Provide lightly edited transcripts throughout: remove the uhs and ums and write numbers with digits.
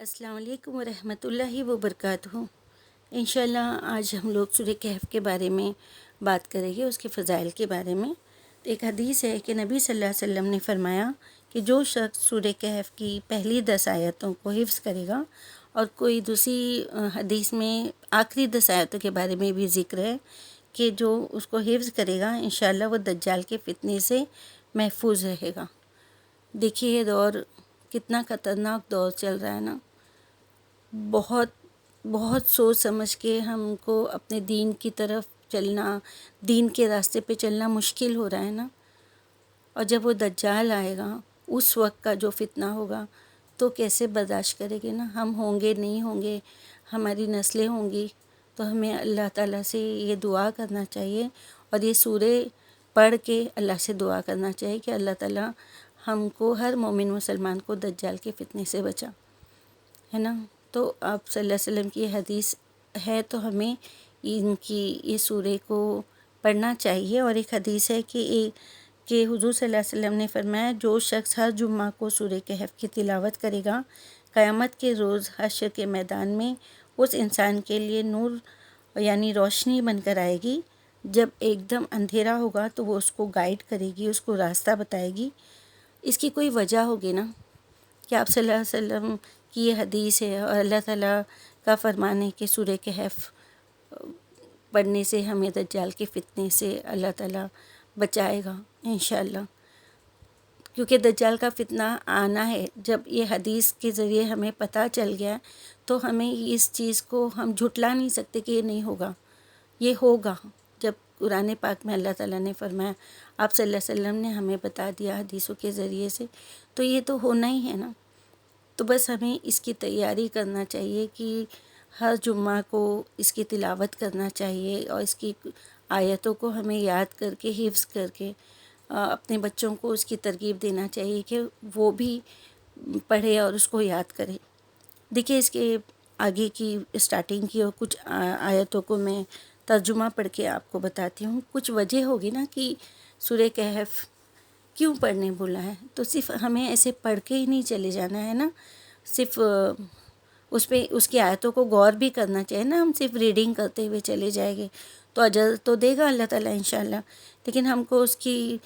السلام علیکم ورحمۃ اللہ وبرکاتہ۔ انشاءاللہ آج ہم لوگ سورہ کہف کے بارے میں بات کریں گے، اس کے فضائل کے بارے میں۔ ایک حدیث ہے کہ نبی صلی اللہ علیہ وسلم نے فرمایا کہ جو شخص سورہ کہف کی پہلی 10 آیتوں کو حفظ کرے گا، اور کوئی دوسری حدیث میں آخری 10 آیتوں کے بارے میں بھی ذکر ہے کہ جو اس کو حفظ کرے گا انشاءاللہ وہ دجال کے فتنے سے محفوظ رہے گا۔ دیکھیے یہ دور کتنا خطرناک دور چل رہا ہے نا، بہت بہت سوچ سمجھ کے ہم کو اپنے دین کی طرف چلنا، دین کے راستے پہ چلنا مشکل ہو رہا ہے نا۔ اور جب وہ دجال آئے گا، اس وقت کا جو فتنہ ہوگا تو کیسے برداشت کرے گے نا، ہم ہوں گے نہیں ہوں گے، ہماری نسلیں ہوں گی، تو ہمیں اللہ تعالیٰ سے یہ دعا کرنا چاہیے اور یہ سورے پڑھ کے اللہ سے دعا کرنا چاہیے کہ اللہ تعالیٰ ہم کو، ہر مومن مسلمان کو دجال کے فتنے سے بچا، ہے نا۔ تو آپ صلی اللہ علیہ وسلم کی حدیث ہے تو ہمیں ان کی یہ سورے کو پڑھنا چاہیے۔ اور ایک حدیث ہے کہ حضور صلی اللہ علیہ وسلم نے فرمایا جو شخص ہر جمعہ کو سورہ کہف کی تلاوت کرے گا، قیامت کے روز حشر کے میدان میں اس انسان کے لیے نور یعنی روشنی بن کر آئے گی۔ جب ایک دم اندھیرا ہوگا تو وہ اس کو گائیڈ کرے گی، اس کو راستہ بتائے گی۔ اس کی کوئی وجہ ہوگی نا کہ آپ صلی اللہ علیہ وسلم کی یہ حدیث ہے اور اللہ تعالیٰ کا فرمان ہے کہ سورہ کہف پڑھنے سے ہمیں دجال کے فتنے سے اللہ تعالیٰ بچائے گا انشاءاللہ، کیونکہ دجال کا فتنہ آنا ہے۔ جب یہ حدیث کے ذریعے ہمیں پتہ چل گیا تو ہمیں اس چیز کو ہم جھٹلا نہیں سکتے کہ یہ نہیں ہوگا، یہ ہوگا۔ جب قرآن پاک میں اللہ تعالیٰ نے فرمایا، آپ صلی اللہ علیہ وسلم نے ہمیں بتا دیا حدیثوں کے ذریعے سے، تو یہ تو ہونا ہی ہے نا۔ تو بس ہمیں اس کی تیاری کرنا چاہیے کہ ہر جمعہ کو اس کی تلاوت کرنا چاہیے اور اس کی آیتوں کو ہمیں یاد کر کے، حفظ کر کے اپنے بچوں کو اس کی ترغیب دینا چاہیے کہ وہ بھی پڑھے اور اس کو یاد کرے۔ دیکھیے اس کے آگے کی اسٹارٹنگ کی اور کچھ آیتوں کو میں ترجمہ پڑھ کے آپ کو بتاتی ہوں۔ کچھ وجہ ہوگی نا کہ سورہ کہف کیوں پڑھنے بولا ہے، تو صرف ہمیں ایسے پڑھ کے ہی نہیں چلے جانا ہے نا، صرف اس پہ اس کی آیتوں کو غور بھی کرنا چاہیے نا۔ ہم صرف ریڈنگ کرتے ہوئے چلے جائیں گے تو اجر تو دے گا اللہ تعالیٰ انشاءاللہ، لیکن ہم کو اس کی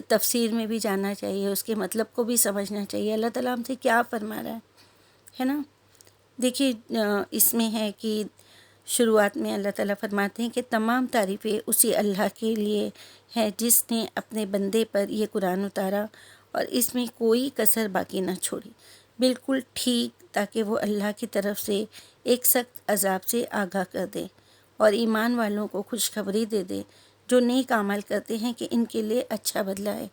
تفسیر میں بھی جاننا چاہیے، اس کے مطلب کو بھی سمجھنا چاہیے، اللہ تعالیٰ ہم سے کیا فرما رہا ہے نا۔ دیکھیے اس میں ہے کہ شروعات میں اللہ تعالیٰ فرماتے ہیں کہ تمام تعریفیں اسی اللہ کے لیے ہے جس نے اپنے بندے پر یہ قرآن اتارا اور اس میں کوئی کسر باقی نہ چھوڑی، بالکل ٹھیک، تاکہ وہ اللہ کی طرف سے ایک سخت عذاب سے آگاہ کر دے اور ایمان والوں کو خوشخبری دے دے جو نیک عمل کرتے ہیں کہ ان کے لیے اچھا بدلہ ہے۔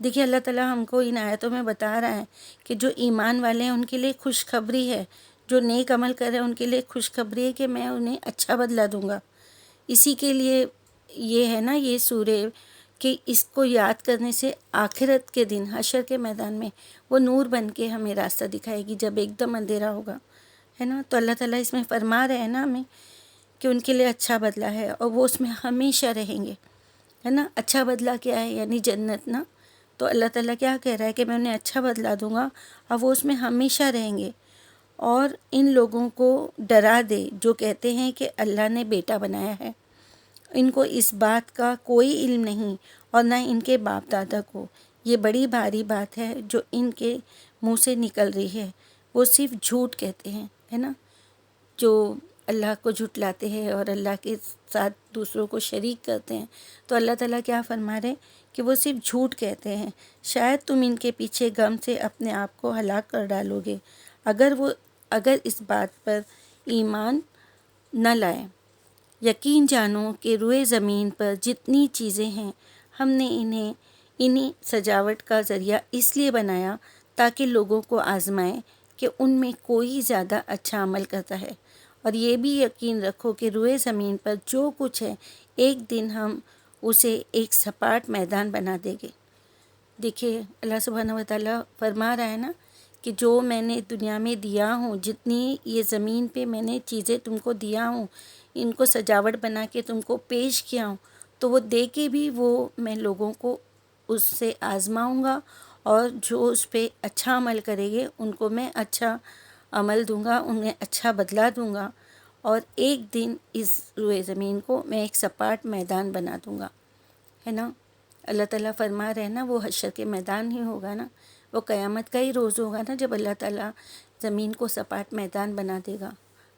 دیکھیے اللہ تعالیٰ ہم کو ان آیتوں میں بتا رہا ہے کہ جو ایمان والے ہیں ان کے لیے خوشخبری ہے، جو نیک عمل کر رہے ہیں ان کے لیے خوشخبری ہے کہ میں انہیں اچھا بدلہ دوں گا۔ اسی کے لیے یہ ہے نا یہ سورہ کہ اس کو یاد کرنے سے آخرت کے دن حشر کے میدان میں وہ نور بن کے ہمیں راستہ دکھائے گی جب ایک دم اندھیرا ہوگا، ہے نا۔ تو اللہ تعالیٰ اس میں فرما رہے ہیں نا ہمیں کہ ان کے لیے اچھا بدلہ ہے اور وہ اس میں ہمیشہ رہیں گے، ہے نا۔ اچھا بدلہ کیا ہے؟ یعنی جنت نا۔ تو اللہ تعالیٰ کیا کہہ رہا ہے کہ میں انہیں اچھا بدلہ دوں گا اور وہ اس میں ہمیشہ رہیں گے۔ اور ان لوگوں کو ڈرا دے جو کہتے ہیں کہ اللہ نے بیٹا بنایا ہے، ان کو اس بات کا کوئی علم نہیں اور نہ ان کے باپ دادا کو، یہ بڑی بھاری بات ہے جو ان کے منہ سے نکل رہی ہے، وہ صرف جھوٹ کہتے ہیں، ہے نا۔ جو اللہ کو جھٹلاتے ہیں اور اللہ کے ساتھ دوسروں کو شریک کرتے ہیں، تو اللہ تعالیٰ کیا فرما رہے کہ وہ صرف جھوٹ کہتے ہیں، شاید تم ان کے پیچھے غم سے اپنے آپ کو ہلاک کر ڈالو گے اگر اس بات پر ایمان نہ لائے۔ یقین جانو کہ روئے زمین پر جتنی چیزیں ہیں ہم نے انہیں سجاوٹ کا ذریعہ اس لیے بنایا تاکہ لوگوں کو آزمائے کہ ان میں کوئی زیادہ اچھا عمل کرتا ہے، اور یہ بھی یقین رکھو کہ روئے زمین پر جو کچھ ہے ایک دن ہم اسے ایک سپاٹ میدان بنا دیں گے۔ دیکھیے اللہ سبحانہ و تعالیٰ فرما رہا ہے نا کہ جو میں نے دنیا میں دیا ہوں، جتنی یہ زمین پہ میں نے چیزیں تم کو دیا ہوں، ان کو سجاوٹ بنا کے تم کو پیش کیا ہوں، تو وہ دے کے بھی وہ میں لوگوں کو اس سے آزماؤں گا، اور جو اس پہ اچھا عمل کرے گے ان کو میں اچھا عمل دوں گا، انہیں اچھا بدلہ دوں گا، اور ایک دن اس روئے زمین کو میں ایک سپاٹ میدان بنا دوں گا، ہے نا۔ اللہ تعالیٰ فرما رہے ہیں نا، وہ حشر کے میدان ہی ہوگا نا، وہ قیامت کا ہی روز ہوگا نا، جب اللہ تعالیٰ زمین کو سپاٹ میدان بنا دے گا۔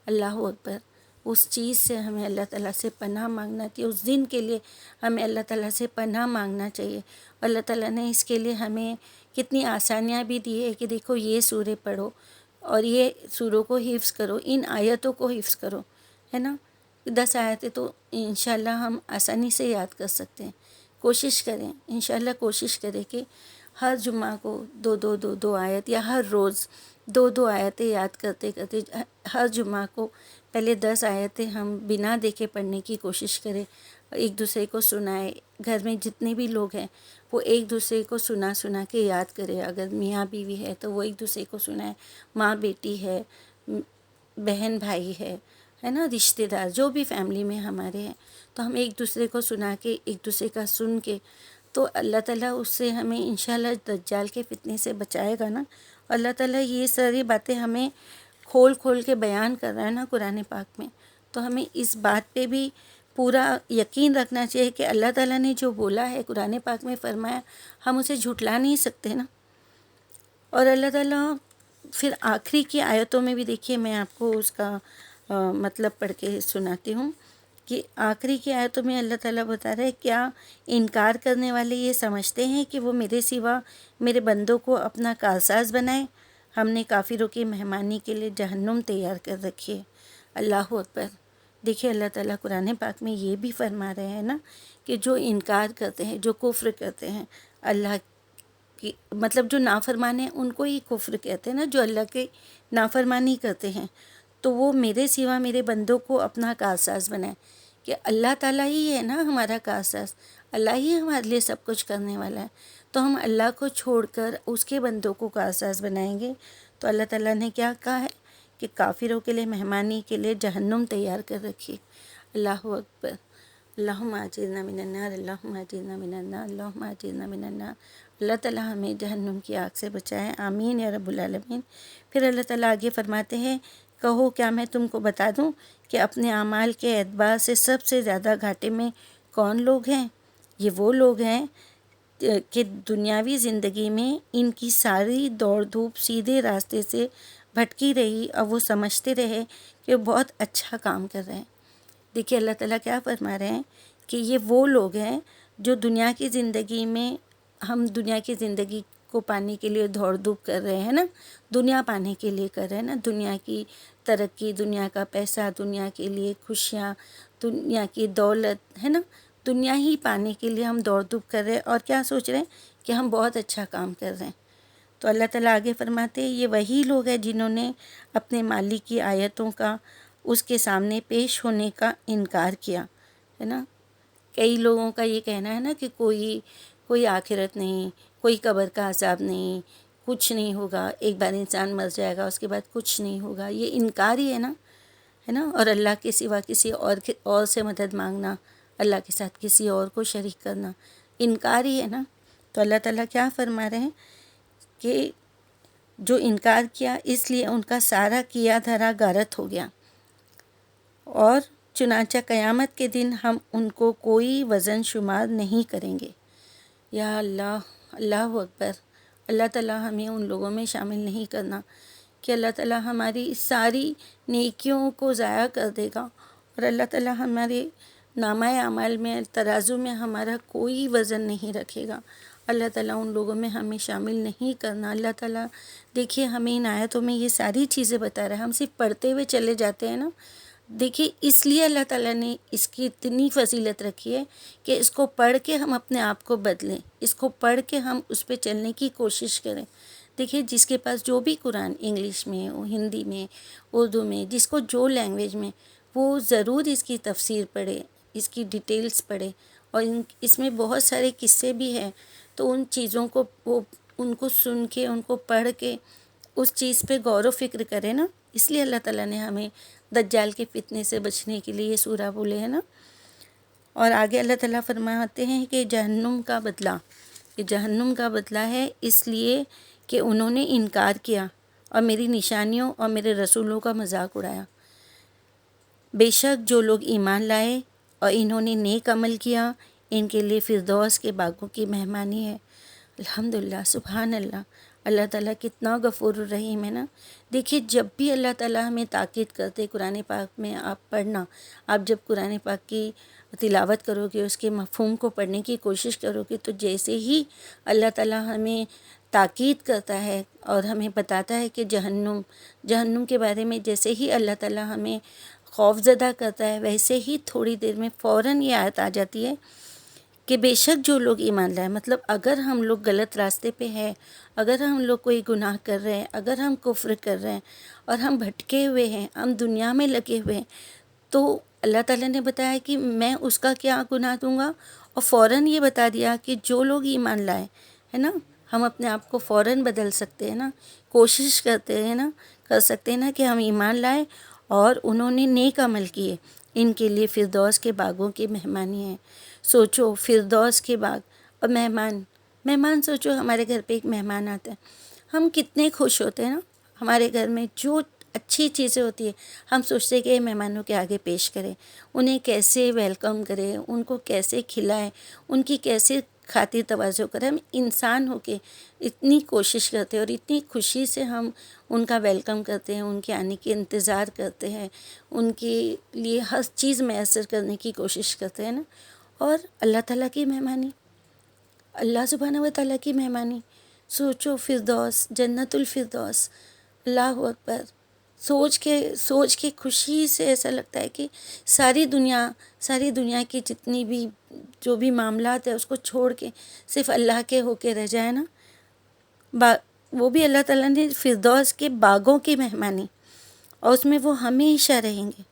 اللہ اکبر۔ اس چیز سے ہمیں اللہ تعالیٰ سے پناہ مانگنا چاہیے، اس دن کے لیے ہمیں اللہ تعالیٰ سے پناہ مانگنا چاہیے۔ اللہ تعالیٰ نے اس کے لیے ہمیں کتنی آسانیاں بھی دی ہے کہ دیکھو یہ سورے پڑھو اور یہ سوروں کو حفظ کرو، ان آیتوں کو حفظ کرو، ہے نا۔ 10 آیتیں تو انشاءاللہ ہم آسانی سے یاد کر سکتے ہیں۔ کوشش کریں، انشاءاللہ کوشش کریں کہ ہر جمعہ کو دو آیت، یا ہر روز دو آیتیں یاد کرتے کرتے ہر جمعہ کو پہلے 10 آیتیں ہم بنا دیکھے پڑھنے کی کوشش کریں، ایک دوسرے کو سنائے۔ گھر میں جتنے بھی لوگ ہیں وہ ایک دوسرے کو سنا کے یاد کرے، اگر میاں بیوی ہے تو وہ ایک دوسرے کو سنائے، ماں بیٹی ہے، بہن بھائی ہے نا، رشتہ دار جو بھی فیملی میں ہمارے ہیں، تو ہم ایک دوسرے کو سنا کے، ایک دوسرے کا سن کے، تو اللہ تعالیٰ اس سے ہمیں انشاءاللہ دجال کے فتنے سے بچائے گا نا۔ اللہ تعالیٰ یہ ساری باتیں ہمیں کھول کے بیان کر رہا ہے نا قرآن پاک میں، تو ہمیں اس بات پہ بھی پورا یقین رکھنا چاہیے کہ اللہ تعالیٰ نے جو بولا ہے، قرآن پاک میں فرمایا، ہم اسے جھٹلا نہیں سکتے نا۔ اور اللہ تعالیٰ پھر آخری کی آیتوں میں بھی دیکھیے، میں آپ کو اس کا مطلب پڑھ کے سناتی ہوں کہ آخری کی آیتوں میں اللہ تعالیٰ بتا رہے، کیا انکار کرنے والے یہ سمجھتے ہیں کہ وہ میرے سوا میرے بندوں کو اپنا کارساز بنائے؟ ہم نے کافروں کی مہمانی کے لیے جہنم تیار کر رکھی ہے۔ اللہ اکبر۔ دیکھیے اللہ تعالیٰ قرآن پاک میں یہ بھی فرما رہے ہیں نا کہ جو انکار کرتے ہیں، جو کفر کرتے ہیں اللہ کی، مطلب جو نافرمان ہیں ان کو ہی کفر کہتے ہیں نا، جو اللہ کے نافرمانی کرتے ہیں، تو وہ میرے سوا میرے بندوں کو اپنا کارساز بنائے، کہ اللہ تعالیٰ ہی ہے نا ہمارا کارساز، اللہ ہی ہمارے لیے سب کچھ کرنے والا ہے، تو ہم اللہ کو چھوڑ کر اس کے بندوں کو کارساز بنائیں گے؟ تو اللہ تعالیٰ نے کیا کہا ہے کہ کافروں کے لیے مہمانی کے لیے جہنم تیار کر رکھی۔ اللہ اکبر۔ اللہم اجرنا من النار، اللہم اجرنا من النار، اللہم اجرنا من النار۔ اللہ تعالیٰ ہمیں جہنم کی آگ سے بچائے، آمین یا رب العالمین۔ پھر اللہ تعالیٰ آگے فرماتے ہیں، کہو کیا میں تم کو بتا دوں کہ اپنے اعمال کے اعتبار سے سب سے زیادہ گھاٹے میں کون لوگ ہیں؟ یہ وہ لوگ ہیں کہ دنیاوی زندگی میں ان کی ساری دوڑ دھوپ سیدھے راستے سے بھٹکی رہی، اور وہ سمجھتے رہے کہ وہ بہت اچھا کام کر رہے ہیں۔ دیکھیے اللہ تعالیٰ کیا فرما رہے ہیں کہ یہ وہ لوگ ہیں جو دنیا کی زندگی میں، ہم دنیا کی زندگی کو پانے کے لیے دوڑ دھوپ کر رہے ہیں نا، دنیا پانے کے لیے کر رہے ہیں نا، دنیا کی ترقی، دنیا کا پیسہ، دنیا کے لیے خوشیاں، دنیا کی دولت، ہے نا، دنیا ہی پانے کے لیے ہم دوڑ دھوپ کر رہے ہیں، اور کیا سوچ رہے ہیں کہ ہم بہت اچھا کام کر رہے ہیں۔ تو اللہ تعالیٰ آگے فرماتے ہیں، یہ وہی لوگ ہیں جنہوں نے اپنے مالک کی آیتوں کا اس کے سامنے پیش ہونے کا انکار کیا، ہے نا۔ کئی لوگوں کا یہ کہنا ہے نا کہ کوئی آخرت نہیں، کوئی قبر کا عذاب نہیں، کچھ نہیں ہوگا، ایک بار انسان مر جائے گا اس کے بعد کچھ نہیں ہوگا، یہ انکار ہی ہے نا۔ اور اللہ کے سوا کسی اور سے مدد مانگنا، اللہ کے ساتھ کسی اور کو شریک کرنا، انکار ہی ہے نا۔ تو اللہ تعالیٰ کیا فرما رہے ہیں کہ جو انکار کیا، اس لیے ان کا سارا کیا دھرا غارت ہو گیا، اور چنانچہ قیامت کے دن ہم ان کو کوئی وزن شمار نہیں کریں گے۔ یا اللہ، اللہ اکبر۔ اللہ تعالیٰ ہمیں ان لوگوں میں شامل نہیں کرنا کہ اللہ تعالیٰ ہماری ساری نیکیوں کو ضائع کر دے گا، اور اللہ تعالیٰ ہمارے نامہ اعمال میں، ترازو میں ہمارا کوئی وزن نہیں رکھے گا۔ اللہ تعالیٰ ان لوگوں میں ہمیں شامل نہیں کرنا۔ اللہ تعالیٰ دیکھیے ہمیں ان آیتوں میں یہ ساری چیزیں بتا رہے ہیں، ہم صرف پڑھتے ہوئے چلے جاتے ہیں نا۔ دیکھیے اس لیے اللہ تعالیٰ نے اس کی اتنی فضیلت رکھی ہے کہ اس کو پڑھ کے ہم اپنے آپ کو بدلیں، اس کو پڑھ کے ہم اس پہ چلنے کی کوشش کریں۔ دیکھیے جس کے پاس جو بھی قرآن، انگلش میں، ہندی میں، اردو میں، جس کو جو لینگویج میں، وہ ضرور اس کی تفسیر پڑھے، اس کی ڈیٹیلز پڑھے، اور اس میں بہت سارے قصے بھی ہیں، تو ان چیزوں کو وہ ان کو سن کے، ان کو پڑھ کے اس چیز پہ غور و فکر کرے نا۔ اس لیے اللہ تعالیٰ نے ہمیں دجال کے فتنے سے بچنے کے لیے یہ سورہ بولے ہے نا۔ اور آگے اللہ تعالیٰ فرماتے ہیں کہ جہنم کا بدلہ، یہ جہنم کا بدلہ ہے اس لیے کہ انہوں نے انکار کیا اور میری نشانیوں اور میرے رسولوں کا مذاق اڑایا۔ بے شک جو لوگ ایمان لائے اور انہوں نے نیک عمل کیا، ان کے لیے فردوس کے باغوں کی مہمانی ہے۔ الحمدللہ، سبحان اللہ۔ اللہ تعالیٰ کتنا غفور الرحیم ہے نا۔ دیکھیے، جب بھی اللہ تعالیٰ ہمیں تاکید کرتے قرآن پاک میں، آپ پڑھنا، آپ جب قرآن پاک کی تلاوت کرو گے، اس کے مفہوم کو پڑھنے کی کوشش کرو گے، تو جیسے ہی اللہ تعالیٰ ہمیں تاکید کرتا ہے اور ہمیں بتاتا ہے کہ جہنم کے بارے میں جیسے ہی اللہ تعالیٰ ہمیں خوف زدہ کرتا ہے، ویسے ہی تھوڑی دیر میں فوراً یہ آیت آ جاتی ہے کہ بے شک جو لوگ ایمان لائے۔ مطلب اگر ہم لوگ غلط راستے پہ ہیں، اگر ہم لوگ کوئی گناہ کر رہے ہیں، اگر ہم کفر کر رہے ہیں اور ہم بھٹکے ہوئے ہیں، ہم دنیا میں لگے ہوئے ہیں، تو اللہ تعالیٰ نے بتایا کہ میں اس کا کیا گناہ دوں گا، اور فوراً یہ بتا دیا کہ جو لوگ ایمان لائے، ہے نا، ہم اپنے آپ کو فوراً بدل سکتے ہیں نا، کوشش کرتے ہیں نا، کر سکتے ہیں نا کہ ہم ایمان لائے اور انہوں نے نیک عمل کیے، ان کے لیے فردوس کے باغوں کی مہمانی ہے۔ سوچو، فردوس کے باغ اور مہمان سوچو، ہمارے گھر پہ ایک مہمان آتا ہے، ہم کتنے خوش ہوتے ہیں نا۔ ہمارے گھر میں جو اچھی چیزیں ہوتی ہیں، ہم سوچتے ہیں کہ مہمانوں کے آگے پیش کریں، انہیں کیسے ویلکم کریں، ان کو کیسے کھلائیں، ان کی کیسے خاطر تواضع کریں۔ ہم انسان ہو کے اتنی کوشش کرتے ہیں اور اتنی خوشی سے ہم ان کا ویلکم کرتے ہیں، ان کے آنے کے انتظار کرتے ہیں، ان کے لیے ہر چیز میسر کرنے کی کوشش کرتے ہیں نا۔ اور اللہ تعالیٰ کی مہمانی، اللہ سبحانہ و تعالیٰ کی مہمانی، سوچو، فردوس، جنت الفردوس، اللہ اکبر۔ سوچ کے خوشی سے ایسا لگتا ہے کہ ساری دنیا کی جتنی بھی جو بھی معاملات ہیں اس کو چھوڑ کے صرف اللہ کے ہو کے رہ جائے نا۔ وہ بھی اللہ تعالیٰ نے فردوس کے باغوں کی مہمانی، اور اس میں وہ ہمیشہ رہیں گے۔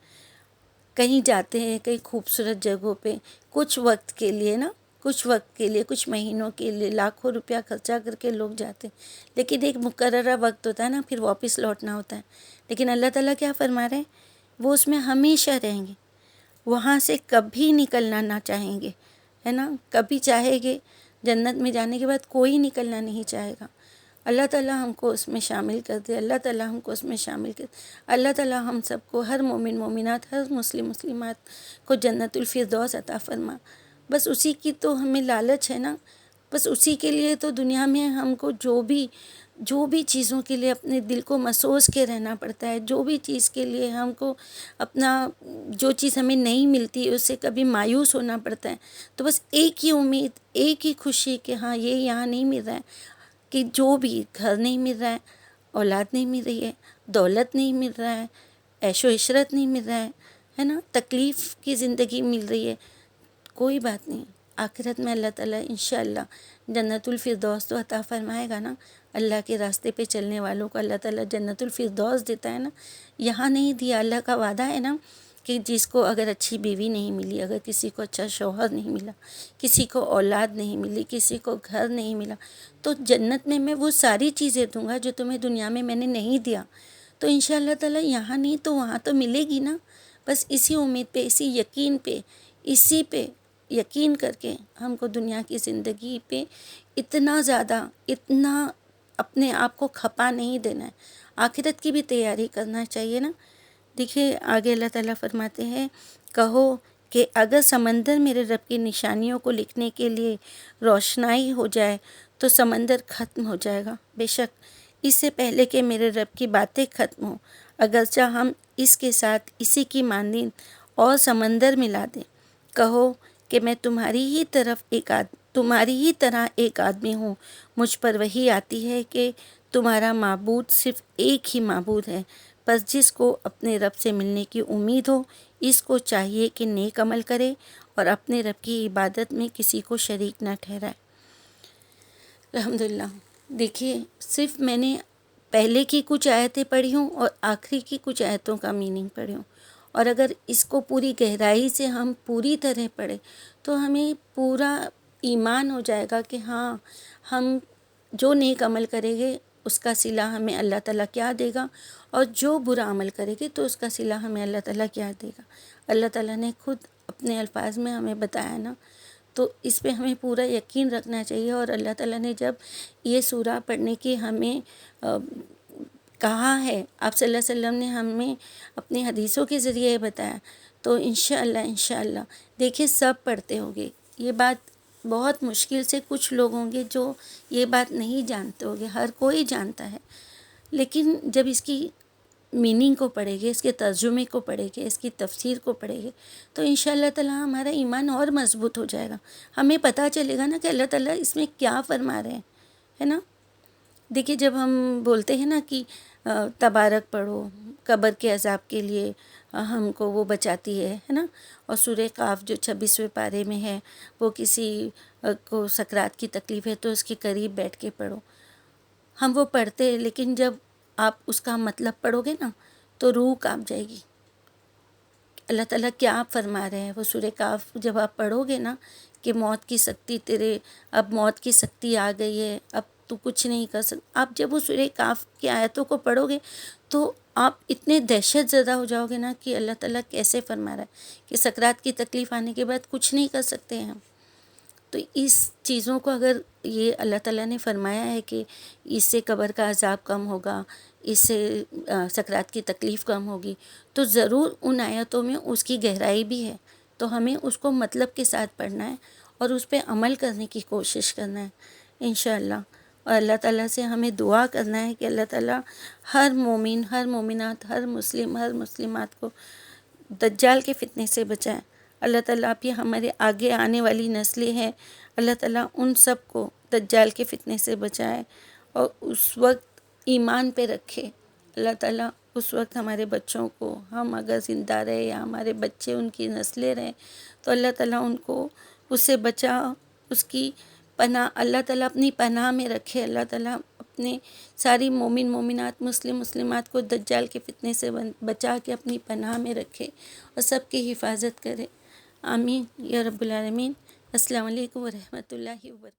کہیں جاتے ہیں، کئی خوبصورت جگہوں پہ کچھ وقت کے لیے نا، کچھ مہینوں کے لیے لاکھوں روپیہ خرچہ کر کے لوگ جاتے ہیں، لیکن ایک مقررہ وقت ہوتا ہے نا، پھر واپس لوٹنا ہوتا ہے۔ لیکن اللہ تعالیٰ کیا فرما رہے ہیں، وہ اس میں ہمیشہ رہیں گے، وہاں سے کبھی نکلنا نہ چاہیں گے، ہے نا، کبھی چاہیں گے جنت میں جانے کے بعد کوئی نکلنا نہیں چاہے گا۔ اللہ تعالیٰ ہم کو اس میں شامل کر دے، اللہ تعالیٰ ہم کو اس میں شامل کر دے، اللہ تعالیٰ ہم سب کو، ہر مومن مومنات، ہر مسلمات کو جنت الفردوس عطا فرما۔ بس اسی کی تو ہمیں لالچ ہے نا، بس اسی کے لیے تو دنیا میں ہم کو جو بھی چیزوں کے لیے اپنے دل کو مسوس کے رہنا پڑتا ہے، جو بھی چیز کے لیے ہم کو جو چیز ہمیں نہیں ملتی اس سے کبھی مایوس ہونا پڑتا ہے، تو بس ایک ہی امید، ایک ہی خوشی کہ ہاں یہ یہاں نہیں مل رہا ہے، کہ جو بھی گھر نہیں مل رہا ہے، اولاد نہیں مل رہی ہے، دولت نہیں مل رہا ہے، عیش و عشرت نہیں مل رہا ہے نا، تکلیف کی زندگی مل رہی ہے، کوئی بات نہیں، آخرت میں اللہ تعالیٰ انشاءاللہ جنت الفردوس تو عطا فرمائے گا نا۔ اللہ کے راستے پہ چلنے والوں کو اللہ تعالیٰ جنت الفردوس دیتا ہے نا، یہاں نہیں دیا۔ اللہ کا وعدہ ہے نا کہ جس کو اگر اچھی بیوی نہیں ملی، اگر کسی کو اچھا شوہر نہیں ملا، کسی کو اولاد نہیں ملی، کسی کو گھر نہیں ملا، تو جنت میں وہ ساری چیزیں دوں گا جو تمہیں دنیا میں نے نہیں دیا۔ تو انشاءاللہ تعالیٰ یہاں نہیں تو وہاں تو ملے گی نا۔ بس اسی امید پہ، اسی پہ یقین کر کے ہم کو دنیا کی زندگی پہ اتنا اپنے آپ کو کھپا نہیں دینا ہے، آخرت کی بھی تیاری کرنا چاہیے نا۔ دیکھیے آگے اللہ تعالیٰ فرماتے ہیں، کہو کہ اگر سمندر میرے رب کی نشانیوں کو لکھنے کے لیے روشنائی ہو جائے تو سمندر ختم ہو جائے گا، بے شک اس سے پہلے کہ میرے رب کی باتیں ختم ہوں، اگرچہ ہم اس کے ساتھ اسی کی مانند اور سمندر ملا دیں۔ کہو کہ میں تمہاری ہی طرح ایک آدمی ہوں، مجھ پر وحی آتی ہے کہ تمہارا معبود صرف ایک ہی معبود ہے، بس جس کو اپنے رب سے ملنے کی امید ہو، اس کو چاہیے کہ نیک عمل کرے اور اپنے رب کی عبادت میں کسی کو شریک نہ ٹھہرائے۔ الحمدللہ۔ دیکھیے، صرف میں نے پہلے کی کچھ آیتیں پڑھی ہوں اور آخری کی کچھ آیتوں کا میننگ پڑھی ہوں، اور اگر اس کو پوری گہرائی سے ہم پوری طرح پڑھیں تو ہمیں پورا ایمان ہو جائے گا کہ ہاں، ہم جو نیک عمل کریں گے اس کا صلہ ہمیں اللہ تعالیٰ کیا دے گا، اور جو برا عمل کرے گے تو اس کا صلہ ہمیں اللہ تعالیٰ کیا دے گا۔ اللہ تعالیٰ نے خود اپنے الفاظ میں ہمیں بتایا نا، تو اس پہ ہمیں پورا یقین رکھنا چاہیے۔ اور اللہ تعالیٰ نے جب یہ سورہ پڑھنے کی ہمیں کہا ہے، آپ صلی اللہ علیہ وسلم نے ہمیں اپنی حدیثوں کے ذریعے بتایا، تو انشاءاللہ دیکھیں سب پڑھتے ہوں گے۔ یہ بات بہت مشکل سے کچھ لوگ ہوں گے جو یہ بات نہیں جانتے ہوں گے، ہر کوئی جانتا ہے، لیکن جب اس کی میننگ کو پڑھیں گے، اس کے ترجمے کو پڑھیں گے، اس کی تفسیر کو پڑھیں گے، تو انشاءاللہ تعالیٰ ہمارا ایمان اور مضبوط ہو جائے گا۔ ہمیں پتہ چلے گا نا کہ اللہ تعالیٰ اس میں کیا فرما رہے ہیں، ہے نا۔ دیکھیے جب ہم بولتے ہیں نا کہ تبارک پڑھو قبر کے عذاب کے لیے، ہم کو وہ بچاتی ہے نا، اور سورہ قاف جو 26ویں پارے میں ہے، وہ کسی کو سکرات کی تکلیف ہے تو اس کے قریب بیٹھ کے پڑھو، ہم وہ پڑھتے ہیں، لیکن جب آپ اس کا مطلب پڑھو گے نا تو روح کانپ جائے گی۔ اللہ تعالیٰ کیا فرما رہے ہیں، وہ سورہ قاف جب آپ پڑھو گے نا کہ موت کی سختی اب موت کی سختی آ گئی ہے، اب تو کچھ نہیں کر سکتا، آپ جب وہ سورہ قاف کی آیتوں کو پڑھو گے تو آپ اتنے دہشت زدہ ہو جاؤ گے نا کہ اللہ تعالیٰ کیسے فرما رہا ہے کہ سکرات کی تکلیف آنے کے بعد کچھ نہیں کر سکتے ہیں ہم۔ تو اس چیزوں کو اگر یہ اللہ تعالیٰ نے فرمایا ہے کہ اس سے قبر کا عذاب کم ہوگا، اس سے سکرات کی تکلیف کم ہوگی، تو ضرور ان آیتوں میں اس کی گہرائی بھی ہے، تو ہمیں اس کو مطلب کے ساتھ پڑھنا ہے اور اس پہ عمل کرنے کی کوشش کرنا ہے انشاءاللہ۔ اور اللہ تعالیٰ سے ہمیں دعا کرنا ہے کہ اللہ تعالیٰ ہر مومن، ہر مومنات، ہر مسلم، ہر مسلمات کو دجال کے فتنے سے بچائیں۔ اللہ تعالیٰ آپ یہ ہمارے آگے آنے والی نسلیں ہیں، اللہ تعالیٰ ان سب کو دجال کے فتنے سے بچائے اور اس وقت ایمان پہ رکھے۔ اللہ تعالیٰ اس وقت ہمارے بچوں کو، ہم اگر زندہ رہے یا ہمارے بچے ان کی نسلیں رہیں، تو اللہ تعالیٰ ان کو اس سے بچا، اس کی پناہ اللہ تعالیٰ اپنی پناہ میں رکھے۔ اللہ تعالیٰ اپنے ساری مومن مومنات، مسلم مسلمات کو دجال کے فتنے سے بچا کے اپنی پناہ میں رکھے اور سب کی حفاظت کرے۔ آمین یا رب العالمین۔ السلام علیکم ورحمۃ اللہ وبرکاتہ۔